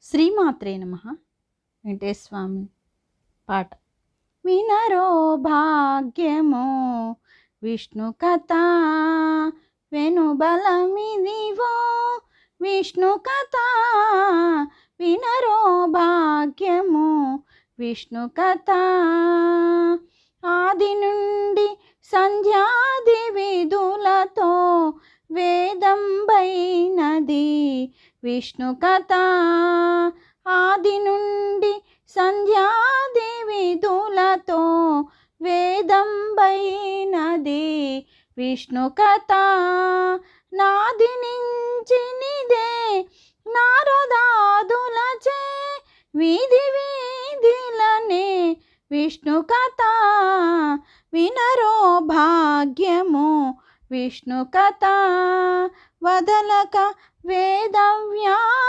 శ్రీమాత్రే నమః. వెంకటేశ్వర స్వామి పాట. వినరో భాగ్యమో విష్ణు కథ, వెనుబలమిదివో విష్ణు కథ. వినరో భాగ్యమో విష్ణు కథ, ఆది నుండి సంధ్యాది విధులతో వేదంబైనది విష్ణు కథ. ఆది నుండి సంధ్యాది విధులతో వేదంబైనది విష్ణు కథ. నాది నించినిదే నారదాదులచే వీధి వీధిలనే విష్ణు కథ. వినరో భాగ్యము విష్ణు కథ, వదలక వేదవ్యాసుని